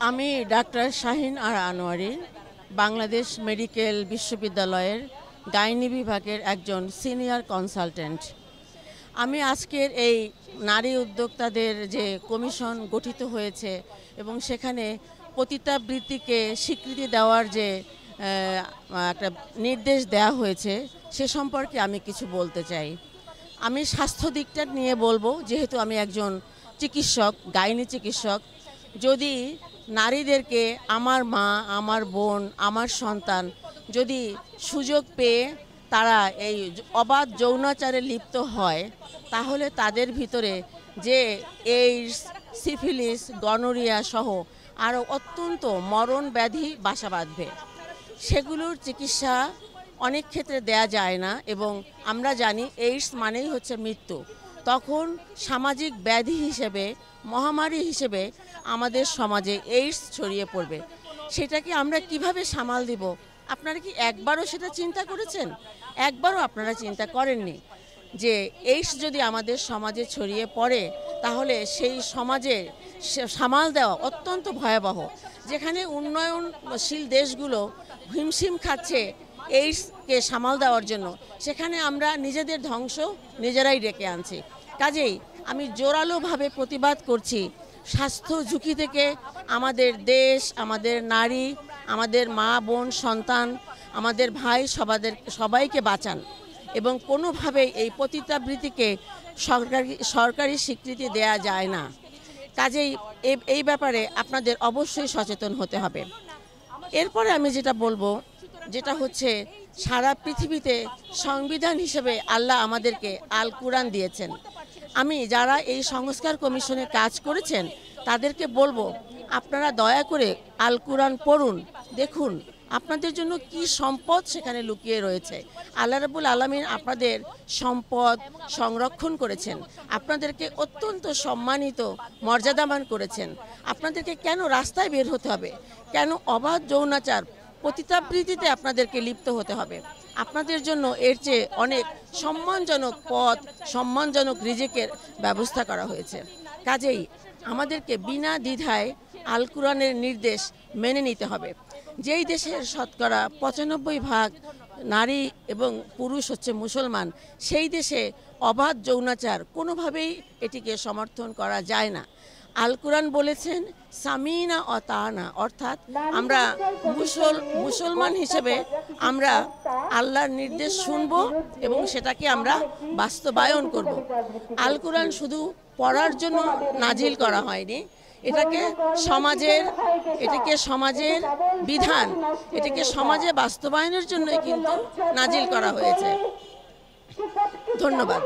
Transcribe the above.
আমি ডাক্তার শাহিন আর আনোয়ারি, বাংলাদেশ মেডিকেল বিশ্ববিদ্যালয়ের গাইনি বিভাগের একজন সিনিয়র কনসালটেন্ট। আমি আজকের এই নারী উদ্যোক্তাদের যে কমিশন গঠিত হয়েছে এবং সেখানে পতিতাবৃত্তিকে স্বীকৃতি দেওয়ার যে একটা নির্দেশ দেওয়া হয়েছে সে সম্পর্কে আমি কিছু বলতে চাই। আমি স্বাস্থ্য দিকটা নিয়ে বলবো, যেহেতু আমি একজন চিকিৎসক, গাইনি চিকিৎসক। যদি নারীদেরকে, আমার মা, আমার বোন, আমার সন্তান যদি সুযোগ পেয়ে তারা এই অবাধ যৌনাচারে লিপ্ত হয়, তাহলে তাদের ভিতরে যে এইডস, সিফিলিস, গনোরিয়া সহ আরও অত্যন্ত মরণ ব্যাধি বাসা বাঁধবে। সেগুলোর চিকিৎসা অনেক ক্ষেত্রে দেয়া যায় না এবং আমরা জানি এইডস মানেই হচ্ছে মৃত্যু। তখন সামাজিক ব্যাধি হিসেবে, মহামারী হিসেবে আমাদের সমাজে এইডস ছড়িয়ে পড়বে। সেটাকে আমরা কিভাবে সামাল দিব? আপনারা কি একবারও সেটা চিন্তা করেছেন? একবারও আপনারা চিন্তা করেননি যে এইডস যদি আমাদের সমাজে ছড়িয়ে পড়ে তাহলে সেই সমাজে সামাল দেওয়া অত্যন্ত ভয়াবহ। যেখানে উন্নয়নশীল দেশগুলো হিমশিম খাচ্ছে এইডসকে সামাল দেওয়ার জন্য, সেখানে আমরা নিজেদের ধ্বংস নিজেরাই ডেকে আনছি। কাজেই আমি জোরালোভাবে প্রতিবাদ করছি, স্বাস্থ্য ঝুঁকি থেকে আমাদের দেশ, আমাদের নারী, আমাদের মা বোন, সন্তান, আমাদের ভাই সবাইকে বাঁচান এবং কোনোভাবেই এই পতিতাবৃত্তিকে সরকারি স্বীকৃতি দেয়া যায় না। কাজেই এই ব্যাপারে আপনাদের অবশ্যই সচেতন হতে হবে। এরপরে আমি যেটা বলবো, যেটা হচ্ছে সারা পৃথিবীতে সংবিধান হিসেবে আল্লাহ আমাদেরকে আল কুরআন দিয়েছেন। আমি যারা এই সংস্কার কমিশনে কাজ করেছেন তাদেরকে বলবো, আপনারা দয়া করে আল কুরআন পড়ুন, দেখুন আপনাদের জন্য কি সম্পদ সেখানে লুকিয়ে রয়েছে। আল্লাহ রাব্বুল আলামিন আপনাদের সম্পদ সংরক্ষণ করেছেন, আপনাদেরকে অত্যন্ত সম্মানিত, মর্যাদাবান করেছেন। আপনাদেরকে কেন রাস্তায় বের হতে হবে? কেন অবাধ যৌনাচার, পতিতাবৃত্তিতে আপনাদেরকে লিপ্ত হতে হবে? আপনাদের জন্য এর চেয়ে অনেক সম্মানজনক পথ, সম্মানজনক রিজিকের ব্যবস্থা করা হয়েছে। কাজেই আমাদেরকে বিনা দ্বিধায় আল কুরআনের নির্দেশ মেনে নিতে হবে। যেই দেশের শতকরা 95% নারী এবং পুরুষ হচ্ছে মুসলমান, সেই দেশে অবাধ যৌনাচার কোনোভাবেই এটিকে সমর্থন করা যায় না। আল কুরআন বলেছেন সামিনা ও তানা, অর্থাৎ আমরা মুসলমান হিসেবে আমরা আল্লাহর নির্দেশ শুনব এবং সেটাকে আমরা বাস্তবায়ন করব। আল কুরআন শুধু পড়ার জন্য নাজিল করা হয়নি, এটাকে সমাজের বিধান, এটাকে সমাজে বাস্তবায়নের জন্যই কিন্তু নাজিল করা হয়েছে। ধন্যবাদ।